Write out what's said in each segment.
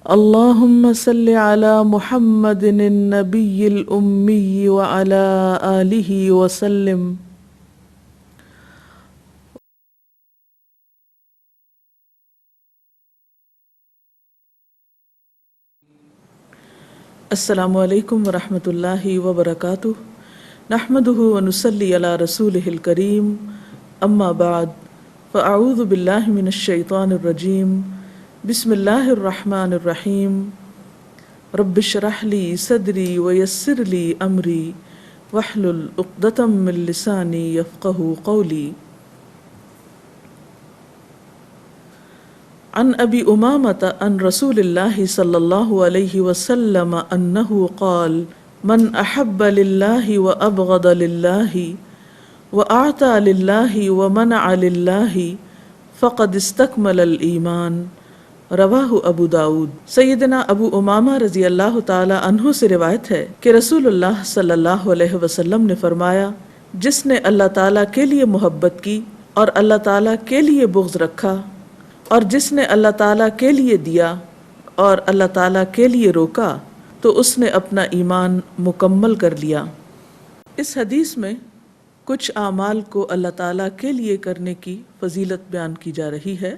اللهم صل على محمد النبي الأمي وعلى آله وسلم. السلام علیکم ورحمۃ اللہ وبرکاتہ. نحمده ونصلی علی رسولہ الکریم. اما بعد فاعوذ باللہ من الشیطان الرجیم. بسم اللہ الرحمن الرحیم. رب اشرح لی صدری ویسر لی امری واحلل عقدۃ من لسانی یفقہوا قولی. عن ابی امامۃ عن رسول اللہ صلی اللہ علیہ وسلم انہ قال من احب للہ وابغض للہ واعطى للہ ومنع للہ فقد استکمل الایمان. رواہ ابو داود. سیدنا ابو امامہ رضی اللہ تعالی عنہ سے روایت ہے کہ رسول اللہ صلی اللہ علیہ وسلم نے فرمایا، جس نے اللہ تعالیٰ کے لیے محبت کی اور اللہ تعالیٰ کے لیے بغض رکھا، اور جس نے اللہ تعالیٰ کے لیے دیا اور اللہ تعالیٰ کے لیے روکا، تو اس نے اپنا ایمان مکمل کر لیا. اس حدیث میں کچھ اعمال کو اللہ تعالیٰ کے لیے کرنے کی فضیلت بیان کی جا رہی ہے.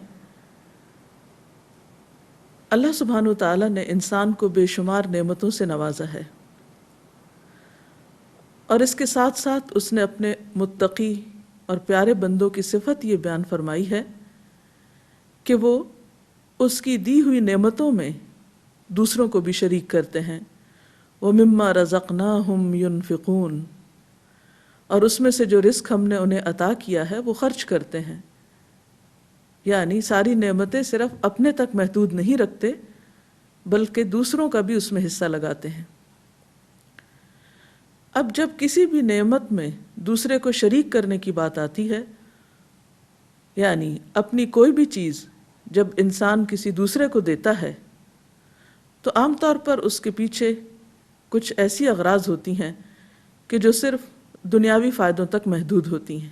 اللہ سبحانہ و تعالیٰ نے انسان کو بے شمار نعمتوں سے نوازا ہے، اور اس کے ساتھ ساتھ اس نے اپنے متقی اور پیارے بندوں کی صفت یہ بیان فرمائی ہے کہ وہ اس کی دی ہوئی نعمتوں میں دوسروں کو بھی شریک کرتے ہیں. وَمِمَّا رَزَقْنَاهُمْ يُنْفِقُونَ، اور اس میں سے جو رزق ہم نے انہیں عطا کیا ہے وہ خرچ کرتے ہیں. یعنی ساری نعمتیں صرف اپنے تک محدود نہیں رکھتے بلکہ دوسروں کا بھی اس میں حصہ لگاتے ہیں. اب جب کسی بھی نعمت میں دوسرے کو شریک کرنے کی بات آتی ہے، یعنی اپنی کوئی بھی چیز جب انسان کسی دوسرے کو دیتا ہے تو عام طور پر اس کے پیچھے کچھ ایسی اغراض ہوتی ہیں کہ جو صرف دنیاوی فائدوں تک محدود ہوتی ہیں،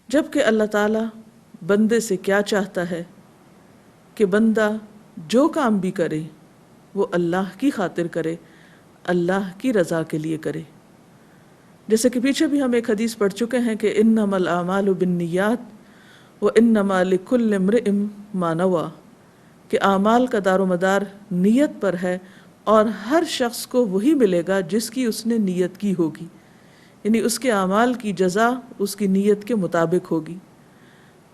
جبکہ اللہ تعالیٰ بندے سے کیا چاہتا ہے کہ بندہ جو کام بھی کرے وہ اللہ کی خاطر کرے، اللہ کی رضا کے لیے کرے. جیسے کہ پیچھے بھی ہم ایک حدیث پڑھ چکے ہیں کہ انما الاعمال بالنیات وانما لکل امرئ ما نوی، کہ اعمال کا دار و مدار نیت پر ہے اور ہر شخص کو وہی ملے گا جس کی اس نے نیت کی ہوگی، یعنی اس کے اعمال کی جزا اس کی نیت کے مطابق ہوگی.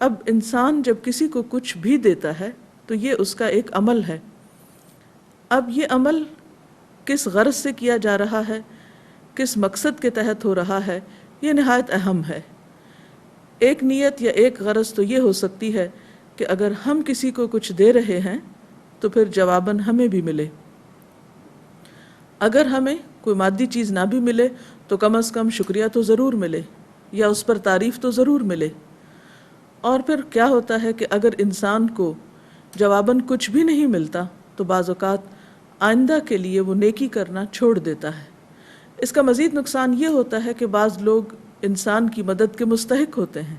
اب انسان جب کسی کو کچھ بھی دیتا ہے تو یہ اس کا ایک عمل ہے. اب یہ عمل کس غرض سے کیا جا رہا ہے، کس مقصد کے تحت ہو رہا ہے، یہ نہایت اہم ہے. ایک نیت یا ایک غرض تو یہ ہو سکتی ہے کہ اگر ہم کسی کو کچھ دے رہے ہیں تو پھر جواباً ہمیں بھی ملے. اگر ہمیں کوئی مادی چیز نہ بھی ملے تو کم از کم شکریہ تو ضرور ملے یا اس پر تعریف تو ضرور ملے. اور پھر کیا ہوتا ہے کہ اگر انسان کو جواباً کچھ بھی نہیں ملتا تو بعض اوقات آئندہ کے لیے وہ نیکی کرنا چھوڑ دیتا ہے. اس کا مزید نقصان یہ ہوتا ہے کہ بعض لوگ انسان کی مدد کے مستحق ہوتے ہیں،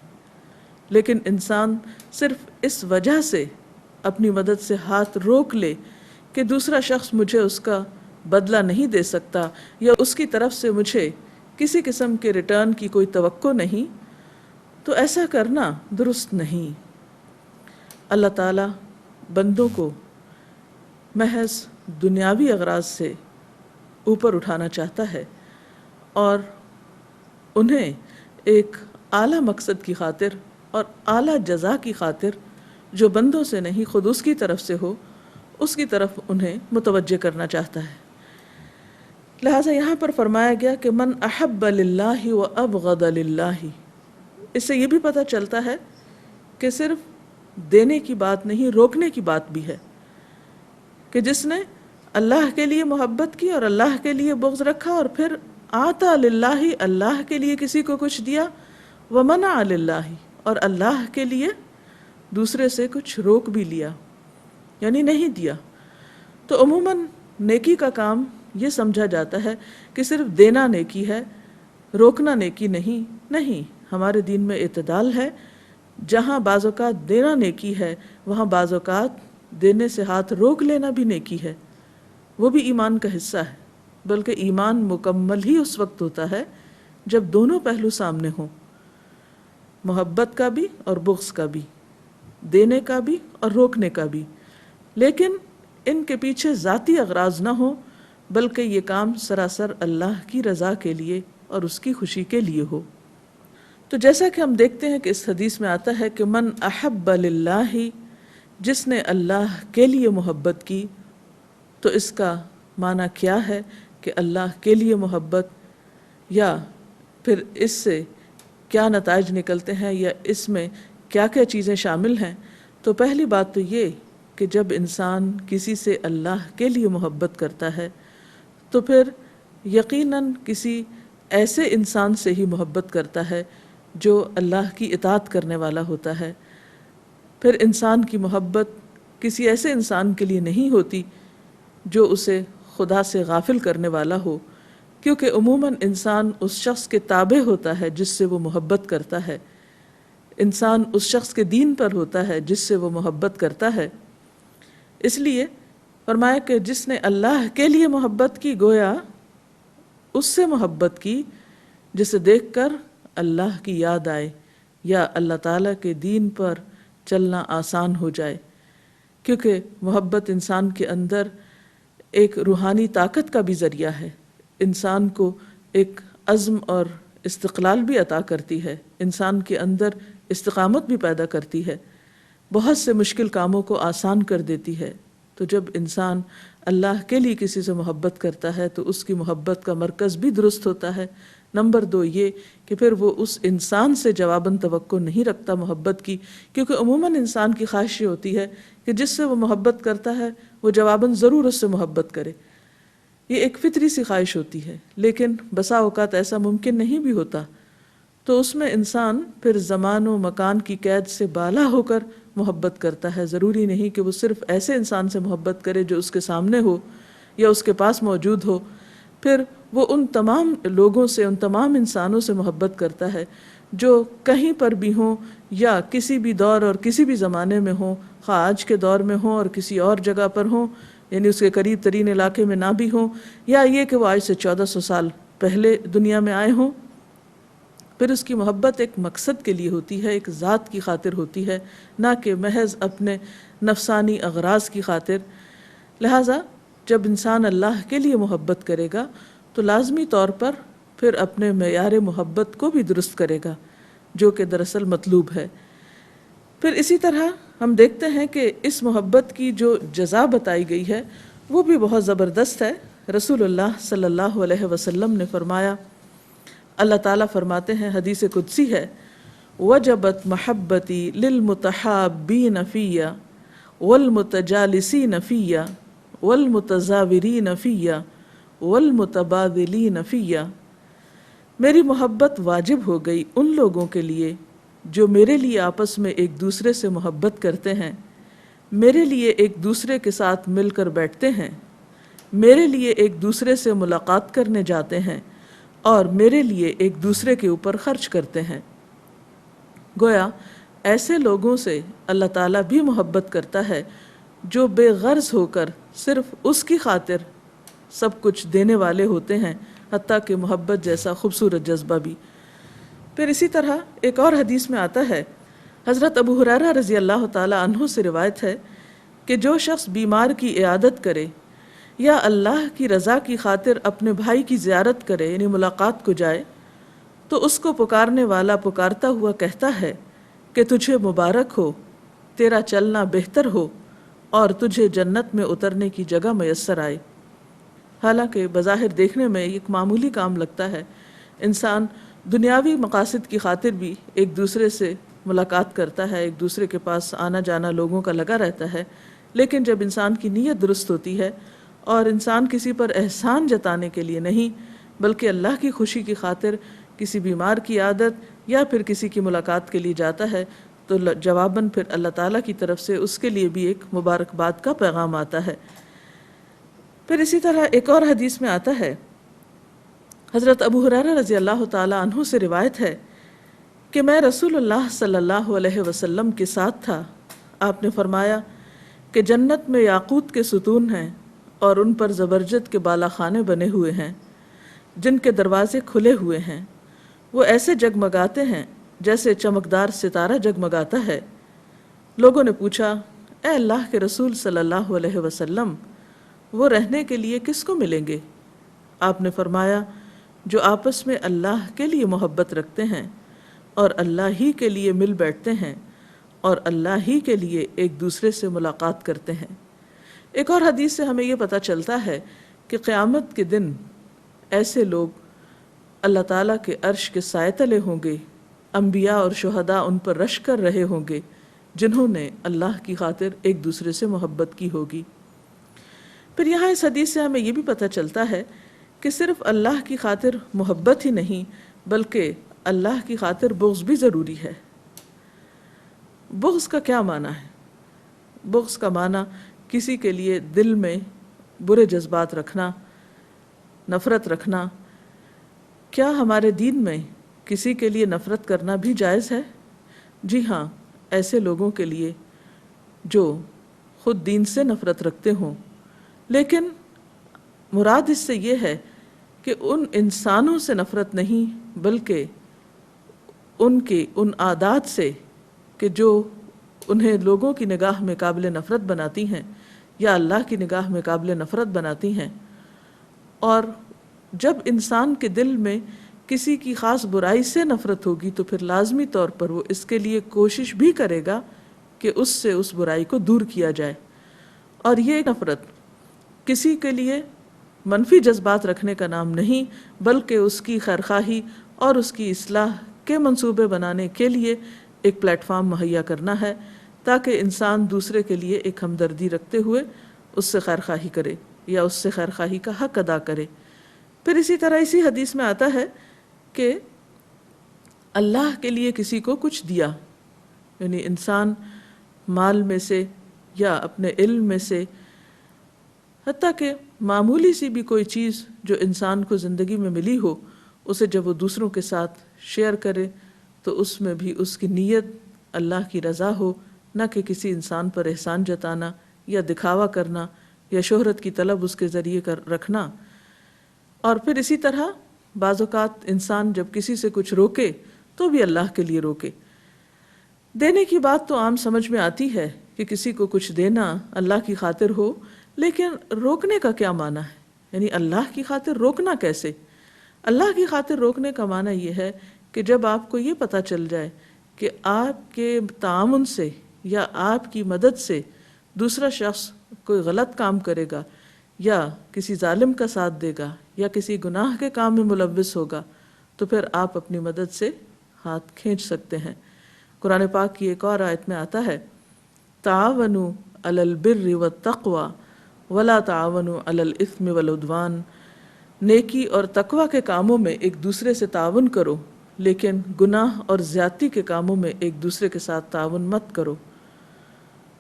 لیکن انسان صرف اس وجہ سے اپنی مدد سے ہاتھ روک لے کہ دوسرا شخص مجھے اس کا بدلہ نہیں دے سکتا یا اس کی طرف سے مجھے کسی قسم کے ریٹرن کی کوئی توقع نہیں، تو ایسا کرنا درست نہیں. اللہ تعالیٰ بندوں کو محض دنیاوی اغراض سے اوپر اٹھانا چاہتا ہے اور انہیں ایک اعلیٰ مقصد کی خاطر اور اعلیٰ جزا کی خاطر جو بندوں سے نہیں خود اس کی طرف سے ہو، اس کی طرف انہیں متوجہ کرنا چاہتا ہے. لہٰذا یہاں پر فرمایا گیا کہ من احب للہ و ابغض للہ. اس سے یہ بھی پتہ چلتا ہے کہ صرف دینے کی بات نہیں، روکنے کی بات بھی ہے کہ جس نے اللہ کے لیے محبت کی اور اللہ کے لیے بغض رکھا اور پھر آتا للہ، اللہ کے لیے کسی کو کچھ دیا، ومنع للہ، اور اللہ کے لیے دوسرے سے کچھ روک بھی لیا یعنی نہیں دیا. تو عموماً نیکی کا کام یہ سمجھا جاتا ہے کہ صرف دینا نیکی ہے، روکنا نیکی نہیں. ہمارے دین میں اعتدال ہے جہاں بعض اوقات دینا نیکی ہے وہاں بعض اوقات دینے سے ہاتھ روک لینا بھی نیکی ہے، وہ بھی ایمان کا حصہ ہے۔ بلکہ ایمان مکمل ہی اس وقت ہوتا ہے جب دونوں پہلو سامنے ہوں، محبت کا بھی اور بغض کا بھی، دینے کا بھی اور روکنے کا بھی، لیکن ان کے پیچھے ذاتی اغراض نہ ہوں بلکہ یہ کام سراسر اللہ کی رضا کے لیے اور اس کی خوشی کے لیے ہو۔ تو جیسا کہ ہم دیکھتے ہیں کہ اس حدیث میں آتا ہے کہ من احب للہ، جس نے اللہ کے لیے محبت کی، تو اس کا معنی کیا ہے کہ اللہ کے لیے محبت، یا پھر اس سے کیا نتائج نکلتے ہیں یا اس میں کیا کیا چیزیں شامل ہیں۔ تو پہلی بات تو یہ کہ جب انسان کسی سے اللہ کے لیے محبت کرتا ہے تو پھر یقیناً کسی ایسے انسان سے ہی محبت کرتا ہے جو اللہ کی اطاعت کرنے والا ہوتا ہے۔ پھر انسان کی محبت کسی ایسے انسان کے لیے نہیں ہوتی جو اسے خدا سے غافل کرنے والا ہو، کیونکہ عموماً انسان اس شخص کے تابع ہوتا ہے جس سے وہ محبت کرتا ہے، انسان اس شخص کے دین پر ہوتا ہے جس سے وہ محبت کرتا ہے۔ اس لیے فرمایا کہ جس نے اللہ کے لیے محبت کی گویا اس سے محبت کی جسے دیکھ کر اللہ کی یاد آئے یا اللہ تعالیٰ کے دین پر چلنا آسان ہو جائے، کیونکہ محبت انسان کے اندر ایک روحانی طاقت کا بھی ذریعہ ہے، انسان کو ایک عزم اور استقلال بھی عطا کرتی ہے، انسان کے اندر استقامت بھی پیدا کرتی ہے، بہت سے مشکل کاموں کو آسان کر دیتی ہے۔ تو جب انسان اللہ کے لیے کسی سے محبت کرتا ہے تو اس کی محبت کا مرکز بھی درست ہوتا ہے۔ نمبر 2 یہ کہ پھر وہ اس انسان سے جواباً توقع نہیں رکھتا محبت کی، کیونکہ عموماً انسان کی خواہش یہ ہوتی ہے کہ جس سے وہ محبت کرتا ہے وہ جواباً ضرور اس سے محبت کرے، یہ ایک فطری سی خواہش ہوتی ہے، لیکن بسا اوقات ایسا ممکن نہیں بھی ہوتا۔ تو اس میں انسان پھر زمان و مکان کی قید سے بالا ہو کر محبت کرتا ہے، ضروری نہیں کہ وہ صرف ایسے انسان سے محبت کرے جو اس کے سامنے ہو یا اس کے پاس موجود ہو، پھر وہ ان تمام لوگوں سے، ان تمام انسانوں سے محبت کرتا ہے جو کہیں پر بھی ہوں یا کسی بھی دور اور کسی بھی زمانے میں ہوں، خواہ آج کے دور میں ہوں اور کسی اور جگہ پر ہوں، یعنی اس کے قریب ترین علاقے میں نہ بھی ہوں، یا یہ کہ وہ آج سے 1400 سال پہلے دنیا میں آئے ہوں۔ پھر اس کی محبت ایک مقصد کے لیے ہوتی ہے، ایک ذات کی خاطر ہوتی ہے، نہ کہ محض اپنے نفسانی اغراض کی خاطر۔ لہٰذا جب انسان اللہ کے لیے محبت کرے گا تو لازمی طور پر پھر اپنے معیار محبت کو بھی درست کرے گا، جو کہ دراصل مطلوب ہے۔ پھر اسی طرح ہم دیکھتے ہیں کہ اس محبت کی جو جزا بتائی گئی ہے وہ بھی بہت زبردست ہے۔ رسول اللہ صلی اللہ علیہ وسلم نے فرمایا، اللہ تعالیٰ فرماتے ہیں، حدیث قدسی ہے، وجبت محبتی للمتحابین فی والمتجالسین فی والمتزاورین فی والمتبادلین فی، میری محبت واجب ہو گئی ان لوگوں کے لیے جو میرے لیے آپس میں ایک دوسرے سے محبت کرتے ہیں، میرے لیے ایک دوسرے کے ساتھ مل کر بیٹھتے ہیں، میرے لیے ایک دوسرے سے ملاقات کرنے جاتے ہیں اور میرے لیے ایک دوسرے کے اوپر خرچ کرتے ہیں۔ گویا ایسے لوگوں سے اللہ تعالیٰ بھی محبت کرتا ہے جو بے غرض ہو کر صرف اس کی خاطر سب کچھ دینے والے ہوتے ہیں، حتیٰ کہ محبت جیسا خوبصورت جذبہ بھی۔ پھر اسی طرح ایک اور حدیث میں آتا ہے، حضرت ابو ہریرہ رضی اللہ تعالیٰ عنہ سے روایت ہے کہ جو شخص بیمار کی عیادت کرے یا اللہ کی رضا کی خاطر اپنے بھائی کی زیارت کرے، یعنی ملاقات کو جائے، تو اس کو پکارنے والا پکارتا ہوا کہتا ہے کہ تجھے مبارک ہو، تیرا چلنا بہتر ہو اور تجھے جنت میں اترنے کی جگہ میسر آئے۔ حالانکہ بظاہر دیکھنے میں ایک معمولی کام لگتا ہے، انسان دنیاوی مقاصد کی خاطر بھی ایک دوسرے سے ملاقات کرتا ہے، ایک دوسرے کے پاس آنا جانا لوگوں کا لگا رہتا ہے، لیکن جب انسان کی نیت درست ہوتی ہے اور انسان کسی پر احسان جتانے کے لیے نہیں بلکہ اللہ کی خوشی کی خاطر کسی بیمار کی عادت یا پھر کسی کی ملاقات کے لیے جاتا ہے، تو جواباً پھر اللہ تعالیٰ کی طرف سے اس کے لیے بھی ایک مبارکباد کا پیغام آتا ہے۔ پھر اسی طرح ایک اور حدیث میں آتا ہے، حضرت ابو ہریرہ رضی اللہ تعالیٰ عنہ سے روایت ہے کہ میں رسول اللہ صلی اللہ علیہ وسلم کے ساتھ تھا، آپ نے فرمایا کہ جنت میں یاقوت کے ستون ہیں اور ان پر زبرجد کے بالا خانے بنے ہوئے ہیں جن کے دروازے کھلے ہوئے ہیں، وہ ایسے جگمگاتے ہیں جیسے چمکدار ستارہ جگمگاتا ہے۔ لوگوں نے پوچھا، اے اللہ کے رسول صلی اللہ علیہ وسلم، وہ رہنے کے لیے کس کو ملیں گے؟ آپ نے فرمایا، جو آپس میں اللہ کے لیے محبت رکھتے ہیں اور اللہ ہی کے لیے مل بیٹھتے ہیں اور اللہ ہی کے لیے ایک دوسرے سے ملاقات کرتے ہیں۔ ایک اور حدیث سے ہمیں یہ پتہ چلتا ہے کہ قیامت کے دن ایسے لوگ اللہ تعالیٰ کے عرش کے سائے تلے ہوں گے، انبیاء اور شہداء ان پر رش کر رہے ہوں گے جنہوں نے اللہ کی خاطر ایک دوسرے سے محبت کی ہوگی۔ پھر یہاں اس حدیث سے ہمیں یہ بھی پتہ چلتا ہے کہ صرف اللہ کی خاطر محبت ہی نہیں بلکہ اللہ کی خاطر بغض بھی ضروری ہے۔ بغض کا کیا معنی ہے؟ بغض کا معنی کسی کے لیے دل میں برے جذبات رکھنا، نفرت رکھنا۔ کیا ہمارے دین میں کسی کے لیے نفرت کرنا بھی جائز ہے؟ جی ہاں، ایسے لوگوں کے لیے جو خود دین سے نفرت رکھتے ہوں، لیکن مراد اس سے یہ ہے کہ ان انسانوں سے نفرت نہیں بلکہ ان عادات سے کہ جو انہیں لوگوں کی نگاہ میں قابل نفرت بناتی ہیں یا اللہ کی نگاہ میں قابل نفرت بناتی ہیں۔ اور جب انسان کے دل میں کسی کی خاص برائی سے نفرت ہوگی تو پھر لازمی طور پر وہ اس کے لیے کوشش بھی کرے گا کہ اس سے اس برائی کو دور کیا جائے۔ اور یہ نفرت کسی کے لیے منفی جذبات رکھنے کا نام نہیں بلکہ اس کی خیرخواہی اور اس کی اصلاح کے منصوبے بنانے کے لیے ایک پلیٹ فارم مہیا کرنا ہے تاکہ انسان دوسرے کے لیے ایک ہمدردی رکھتے ہوئے اس سے خیرخواہی کرے یا اس سے خیرخواہی کا حق ادا کرے۔ پھر اسی طرح اسی حدیث میں آتا ہے کہ اللہ کے لیے کسی کو کچھ دیا، یعنی انسان مال میں سے یا اپنے علم میں سے، حتیٰ کہ معمولی سی بھی کوئی چیز جو انسان کو زندگی میں ملی ہو، اسے جب وہ دوسروں کے ساتھ شیئر کرے تو اس میں بھی اس کی نیت اللہ کی رضا ہو، نہ کہ کسی انسان پر احسان جتانا یا دکھاوا کرنا یا شہرت کی طلب اس کے ذریعے رکھنا۔ اور پھر اسی طرح بعض اوقات انسان جب کسی سے کچھ روکے تو بھی اللہ کے لیے روکے۔ دینے کی بات تو عام سمجھ میں آتی ہے کہ کسی کو کچھ دینا اللہ کی خاطر ہو، لیکن روکنے کا کیا معنی ہے؟ یعنی اللہ کی خاطر روکنا کیسے؟ اللہ کی خاطر روکنے کا معنی یہ ہے کہ جب آپ کو یہ پتہ چل جائے کہ آپ کے تعاون سے یا آپ کی مدد سے دوسرا شخص کوئی غلط کام کرے گا یا کسی ظالم کا ساتھ دے گا یا کسی گناہ کے کام میں ملوث ہوگا تو پھر آپ اپنی مدد سے ہاتھ کھینچ سکتے ہیں۔ قرآن پاک کی ایک اور آیت میں آتا ہے، تعاونوا علی البر والتقوی ولا تعاونوا علی الاثم والعدوان، نیکی اور تقوی کے کاموں میں ایک دوسرے سے تعاون کرو لیکن گناہ اور زیادتی کے کاموں میں ایک دوسرے کے ساتھ تعاون مت کرو۔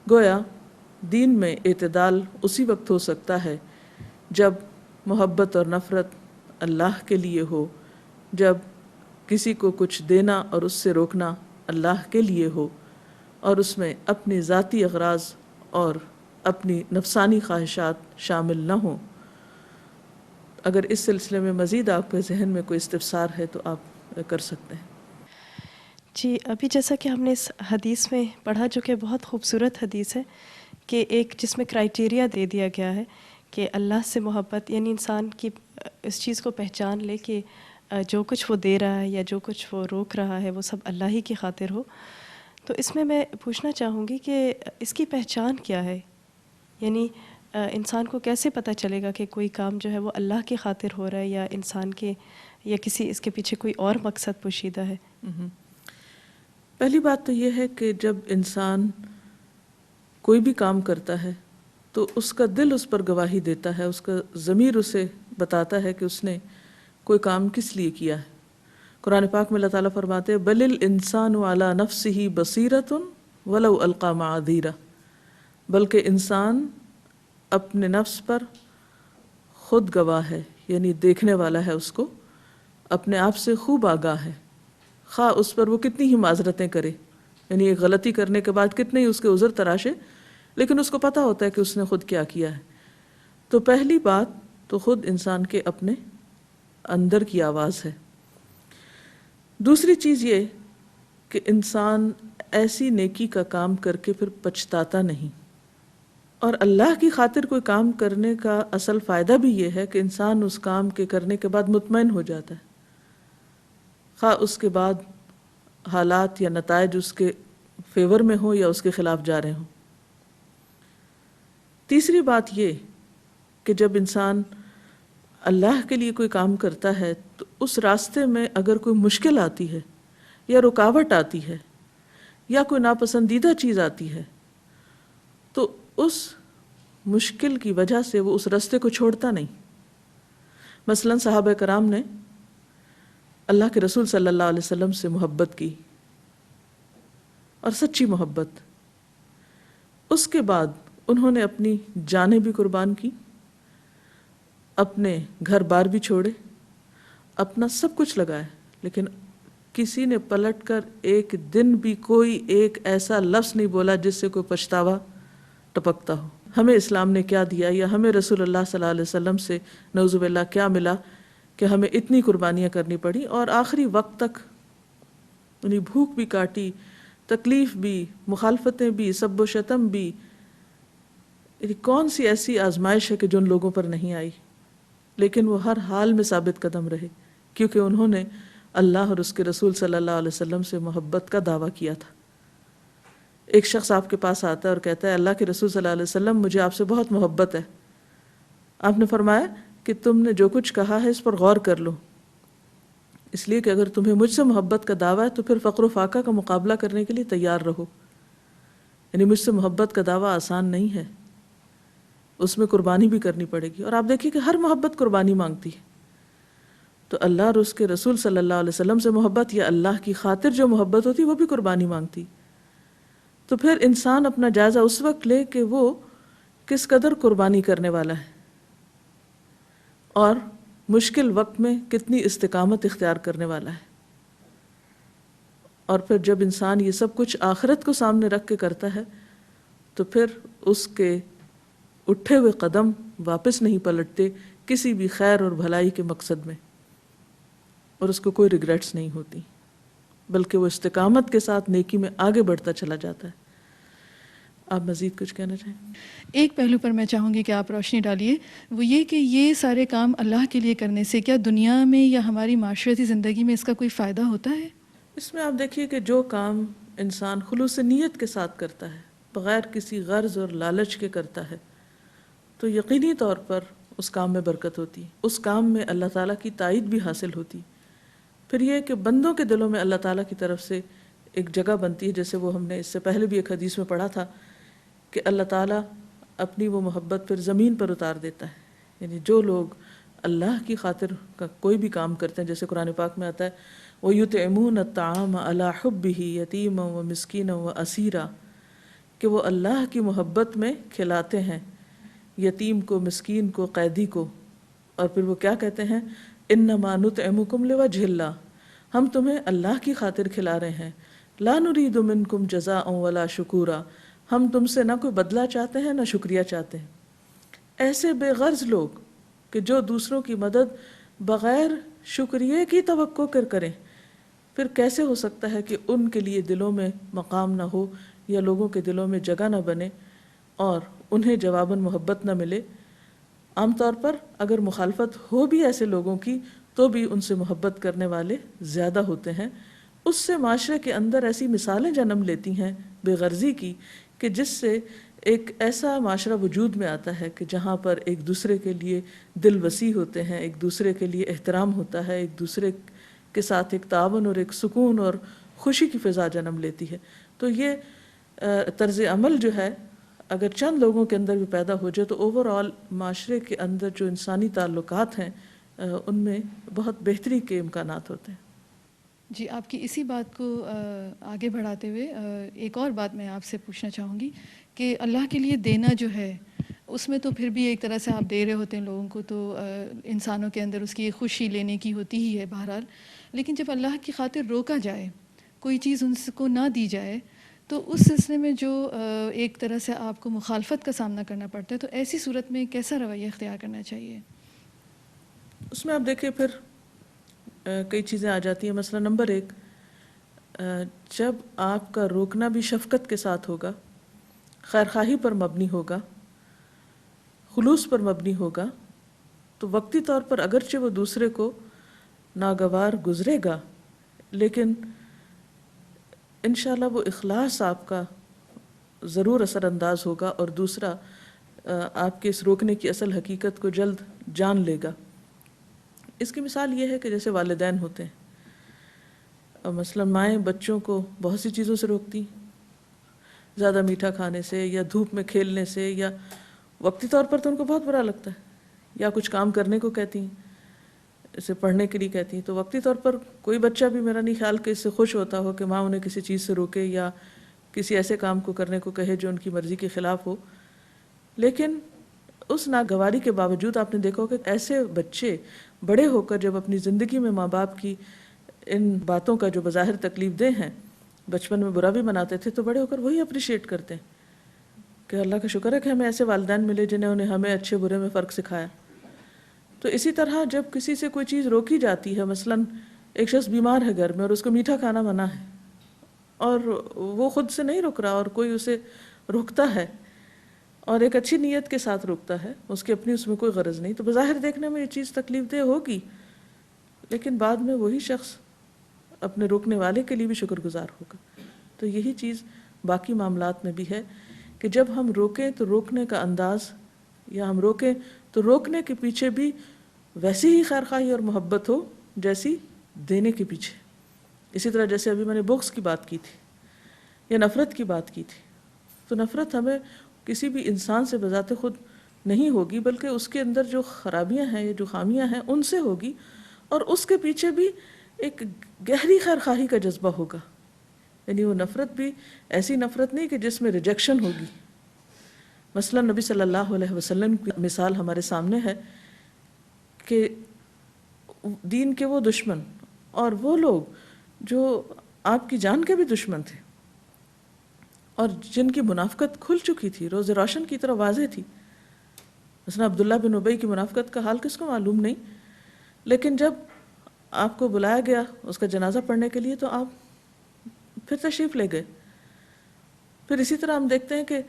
گویا دین میں اعتدال اسی وقت ہو سکتا ہے جب محبت اور نفرت اللہ کے لیے ہو، جب کسی کو کچھ دینا اور اس سے روکنا اللہ کے لیے ہو اور اس میں اپنی ذاتی اغراض اور اپنی نفسانی خواہشات شامل نہ ہوں۔ اگر اس سلسلے میں مزید آپ کے ذہن میں کوئی استفسار ہے تو آپ کر سکتے ہیں۔ جی، ابھی جیسا کہ ہم نے اس حدیث میں پڑھا جو کہ بہت خوبصورت حدیث ہے کہ ایک جس میں کرائٹیریا دے دیا گیا ہے کہ اللہ سے محبت، یعنی انسان کی اس چیز کو پہچان لے کہ جو کچھ وہ دے رہا ہے یا جو کچھ وہ روک رہا ہے وہ سب اللہ ہی کی خاطر ہو۔ تو اس میں پوچھنا چاہوں گی کہ اس کی پہچان کیا ہے؟ یعنی انسان کو کیسے پتہ چلے گا کہ کوئی کام جو ہے وہ اللہ کی خاطر ہو رہا ہے یا انسان کے یا کسی اس کے پیچھے کوئی اور مقصد پوشیدہ ہے؟ پہلی بات تو یہ ہے کہ جب انسان کوئی بھی کام کرتا ہے تو اس کا دل اس پر گواہی دیتا ہے، اس کا ضمیر اسے بتاتا ہے کہ اس نے کوئی کام کس لیے کیا ہے۔ قرآن پاک میں اللہ تعالیٰ فرماتے ہیں بل الانسان علی نفسہ بصیرۃ ولو القی معاذیرہ، بلکہ انسان اپنے نفس پر خود گواہ ہے، یعنی دیکھنے والا ہے، اس کو اپنے آپ سے خوب آگاہ ہے، خواہ اس پر وہ کتنی ہی معذرتیں کرے، یعنی ایک غلطی کرنے کے بعد کتنے ہی اس کے عذر تراشے، لیکن اس کو پتہ ہوتا ہے کہ اس نے خود کیا کیا ہے۔ تو پہلی بات تو خود انسان کے اپنے اندر کی آواز ہے۔ دوسری چیز یہ کہ انسان ایسی نیکی کا کام کر کے پھر پچھتاتا نہیں، اور اللہ کی خاطر کوئی کام کرنے کا اصل فائدہ بھی یہ ہے کہ انسان اس کام کے کرنے کے بعد مطمئن ہو جاتا ہے، خواہ اس کے بعد حالات یا نتائج اس کے فیور میں ہوں یا اس کے خلاف جا رہے ہوں۔ تیسری بات یہ کہ جب انسان اللہ کے لیے کوئی کام کرتا ہے تو اس راستے میں اگر کوئی مشکل آتی ہے یا رکاوٹ آتی ہے یا کوئی ناپسندیدہ چیز آتی ہے تو اس مشکل کی وجہ سے وہ اس راستے کو چھوڑتا نہیں۔ مثلا صحابہ کرام نے اللہ کے رسول صلی اللہ علیہ وسلم سے محبت کی، اور سچی محبت، اس کے بعد انہوں نے اپنی جانیں بھی قربان کی، اپنے گھر بار بھی چھوڑے، اپنا سب کچھ لگایا، لیکن کسی نے پلٹ کر ایک دن بھی کوئی ایک ایسا لفظ نہیں بولا جس سے کوئی پچھتاوا ٹپکتا ہو۔ ہمیں اسلام نے کیا دیا یا ہمیں رسول اللہ صلی اللہ علیہ وسلم سے نعوذ باللہ کیا ملا کہ ہمیں اتنی قربانیاں کرنی پڑی، اور آخری وقت تک انہیں بھوک بھی کاٹی، تکلیف بھی، مخالفتیں بھی، سب و شتم بھی۔ یعنی کون سی ایسی آزمائش ہے کہ جو ان لوگوں پر نہیں آئی، لیکن وہ ہر حال میں ثابت قدم رہے، کیونکہ انہوں نے اللہ اور اس کے رسول صلی اللہ علیہ وسلم سے محبت کا دعویٰ کیا تھا۔ ایک شخص آپ کے پاس آتا ہے اور کہتا ہے اللہ کے رسول صلی اللہ علیہ وسلم مجھے آپ سے بہت محبت ہے۔ آپ نے فرمایا کہ تم نے جو کچھ کہا ہے اس پر غور کر لو، اس لیے کہ اگر تمہیں مجھ سے محبت کا دعویٰ ہے تو پھر فقر و فاقہ کا مقابلہ کرنے کے لیے تیار رہو۔ یعنی مجھ سے محبت کا دعویٰ آسان نہیں ہے، اس میں قربانی بھی کرنی پڑے گی، اور آپ دیکھیے کہ ہر محبت قربانی مانگتی ہے۔ تو اللہ اور اس کے رسول صلی اللہ علیہ وسلم سے محبت یا اللہ کی خاطر جو محبت ہوتی وہ بھی قربانی مانگتی۔ تو پھر انسان اپنا جائزہ اس وقت لے کہ وہ کس قدر قربانی کرنے والا ہے، اور مشکل وقت میں کتنی استقامت اختیار کرنے والا ہے۔ اور پھر جب انسان یہ سب کچھ آخرت کو سامنے رکھ کے کرتا ہے تو پھر اس کے اٹھے ہوئے قدم واپس نہیں پلٹتے کسی بھی خیر اور بھلائی کے مقصد میں، اور اس کو کوئی ریگریٹس نہیں ہوتی، بلکہ وہ استقامت کے ساتھ نیکی میں آگے بڑھتا چلا جاتا ہے۔ آپ مزید کچھ کہنا چاہیں؟ ایک پہلو پر میں چاہوں گی کہ آپ روشنی ڈالیے، وہ یہ کہ یہ سارے کام اللہ کے لیے کرنے سے کیا دنیا میں یا ہماری معاشرتی زندگی میں اس کا کوئی فائدہ ہوتا ہے؟ اس میں آپ دیکھیے کہ جو کام انسان خلوص نیت کے ساتھ کرتا ہے، بغیر کسی غرض اور لالچ کے کرتا ہے، تو یقینی طور پر اس کام میں برکت ہوتی ہے، اس کام میں اللہ تعالیٰ کی تائید بھی حاصل ہوتی۔ پھر یہ کہ بندوں کے دلوں میں اللہ تعالیٰ کی طرف سے ایک جگہ بنتی ہے، جیسے وہ ہم نے اس سے پہلے بھی ایک حدیث میں پڑھا تھا کہ اللہ تعالیٰ اپنی وہ محبت پھر زمین پر اتار دیتا ہے۔ یعنی جو لوگ اللہ کی خاطر کا کوئی بھی کام کرتے ہیں، جیسے قرآن پاک میں آتا ہے وَيُطْعِمُونَ الطَّعَامَ عَلَىٰ حُبِّهِ يَتِيمًا وَمِسْكِينًا وَأَسِيرًا، کہ وہ اللہ کی محبت میں کھلاتے ہیں یتیم کو، مسکین کو، قیدی کو، اور پھر وہ کیا کہتے ہیں انما نطعمکم لوجہ اللہ، ہم تمہیں اللہ کی خاطر کھلا رہے ہیں، لا نرید منکم جزاء ولا شکورا، ہم تم سے نہ کوئی بدلہ چاہتے ہیں نہ شکریہ چاہتے ہیں۔ ایسے بے غرض لوگ کہ جو دوسروں کی مدد بغیر شکریہ کی توقع کریں، پھر کیسے ہو سکتا ہے کہ ان کے لیے دلوں میں مقام نہ ہو یا لوگوں کے دلوں میں جگہ نہ بنے اور انہیں جواباً محبت نہ ملے؟ عام طور پر اگر مخالفت ہو بھی ایسے لوگوں کی تو بھی ان سے محبت کرنے والے زیادہ ہوتے ہیں۔ اس سے معاشرے کے اندر ایسی مثالیں جنم لیتی ہیں بے غرضی کی کہ جس سے ایک ایسا معاشرہ وجود میں آتا ہے کہ جہاں پر ایک دوسرے کے لیے دل وسیع ہوتے ہیں، ایک دوسرے کے لیے احترام ہوتا ہے، ایک دوسرے کے ساتھ ایک تعاون اور ایک سکون اور خوشی کی فضا جنم لیتی ہے۔ تو یہ طرز عمل جو ہے اگر چند لوگوں کے اندر بھی پیدا ہو جائے تو اوور آل معاشرے کے اندر جو انسانی تعلقات ہیں ان میں بہت بہتری کے امکانات ہوتے ہیں۔ جی، آپ کی اسی بات کو آگے بڑھاتے ہوئے ایک اور بات میں آپ سے پوچھنا چاہوں گی کہ اللہ کے لیے دینا جو ہے اس میں تو پھر بھی ایک طرح سے آپ دے رہے ہوتے ہیں لوگوں کو، تو انسانوں کے اندر اس کی خوشی لینے کی ہوتی ہی ہے بہرحال. لیکن جب اللہ کی خاطر روکا جائے، کوئی چیز ان کو نہ دی جائے، تو اس سلسلے میں جو ایک طرح سے آپ کو مخالفت کا سامنا کرنا پڑتا ہے، تو ایسی صورت میں کیسا رویہ اختیار کرنا چاہیے؟ اس میں آپ دیکھیں پھر کئی چیزیں آ جاتی ہیں. مثلا نمبر 1، جب آپ کا روکنا بھی شفقت کے ساتھ ہوگا، خیرخواہی پر مبنی ہوگا، خلوص پر مبنی ہوگا، تو وقتی طور پر اگرچہ وہ دوسرے کو ناگوار گزرے گا، لیکن انشاءاللہ وہ اخلاص آپ کا ضرور اثر انداز ہوگا، اور دوسرا آپ کے اس روکنے کی اصل حقیقت کو جلد جان لے گا. اس کی مثال یہ ہے کہ جیسے والدین ہوتے ہیں، مثلا مائیں بچوں کو بہت سی چیزوں سے روکتی، زیادہ میٹھا کھانے سے، یا دھوپ میں کھیلنے سے، یا وقتی طور پر تو ان کو بہت برا لگتا ہے، یا کچھ کام کرنے کو کہتی ہیں، اسے پڑھنے کے لیے کہتی ہیں. تو وقتی طور پر کوئی بچہ بھی میرا نہیں خیال کہ اس سے خوش ہوتا ہو کہ ماں انہیں کسی چیز سے روکے یا کسی ایسے کام کو کرنے کو کہے جو ان کی مرضی کے خلاف ہو. لیکن اس ناگواری کے باوجود آپ نے دیکھا کہ ایسے بچے بڑے ہو کر جب اپنی زندگی میں ماں باپ کی ان باتوں کا جو بظاہر تکلیف دہ ہیں بچپن میں برا بھی مناتے تھے، تو بڑے ہو کر وہی اپریشیٹ کرتے ہیں کہ اللہ کا شکر ہے کہ ہمیں ایسے والدین ملے جنہوں نے ہمیں اچھے برے میں فرق سکھایا. تو اسی طرح جب کسی سے کوئی چیز روکی جاتی ہے، مثلا ایک شخص بیمار ہے گھر میں اور اس کو میٹھا کھانا منع ہے، اور وہ خود سے نہیں رک رہا اور کوئی اسے روکتا ہے اور ایک اچھی نیت کے ساتھ روکتا ہے، اس کی اپنی اس میں کوئی غرض نہیں، تو بظاہر دیکھنے میں یہ چیز تکلیف دہ ہوگی، لیکن بعد میں وہی شخص اپنے روکنے والے کے لیے بھی شکر گزار ہوگا. تو یہی چیز باقی معاملات میں بھی ہے کہ جب ہم روکیں تو روکنے کا انداز، یا ہم روکیں تو روکنے کے پیچھے بھی ویسی ہی خیرخواہی اور محبت ہو جیسی دینے کے پیچھے. اسی طرح جیسے ابھی میں نے بغض کی بات کی تھی یا نفرت کی بات کی تھی، تو نفرت ہمیں کسی بھی انسان سے بذات خود نہیں ہوگی، بلکہ اس کے اندر جو خرابیاں ہیں یا جو خامیاں ہیں ان سے ہوگی، اور اس کے پیچھے بھی ایک گہری خیرخواہی کا جذبہ ہوگا. یعنی وہ نفرت بھی ایسی نفرت نہیں کہ جس میں ریجیکشن ہوگی. مثلا نبی صلی اللہ علیہ وسلم کی مثال ہمارے سامنے ہے کہ دین کے وہ دشمن اور وہ لوگ جو آپ کی جان کے بھی دشمن تھے اور جن کی منافقت کھل چکی تھی، روز روشن کی طرح واضح تھی. مثلا عبداللہ بن ابی کی منافقت کا حال کس کو معلوم نہیں، لیکن جب آپ کو بلایا گیا اس کا جنازہ پڑھنے کے لیے تو آپ پھر تشریف لے گئے. پھر اسی طرح ہم دیکھتے ہیں کہ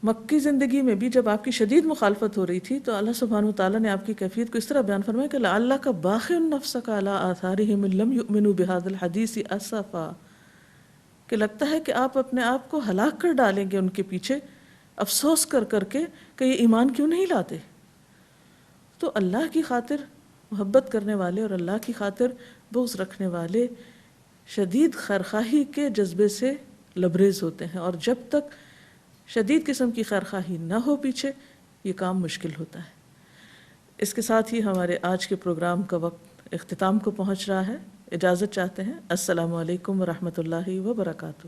مکی زندگی میں بھی جب آپ کی شدید مخالفت ہو رہی تھی تو اللہ سبحانہ وتعالیٰ نے آپ کی کیفیت کو اس طرح بیان فرمایا کہ لعلک باخع نفسک علی آثارہم ان لم یؤمنوا بہذا الحدیث اسفا، کہ لگتا ہے کہ آپ اپنے آپ کو ہلاک کر ڈالیں گے ان کے پیچھے افسوس کر کر کے کہ یہ ایمان کیوں نہیں لاتے. تو اللہ کی خاطر محبت کرنے والے اور اللہ کی خاطر بغض رکھنے والے شدید خیرخواہی کے جذبے سے لبریز ہوتے ہیں، اور جب تک شدید قسم کی خیرخواہی نہ ہو پیچھے یہ کام مشکل ہوتا ہے. اس کے ساتھ ہی ہمارے آج کے پروگرام کا وقت اختتام کو پہنچ رہا ہے. اجازت چاہتے ہیں. السلام علیکم ورحمۃ اللہ وبرکاتہ.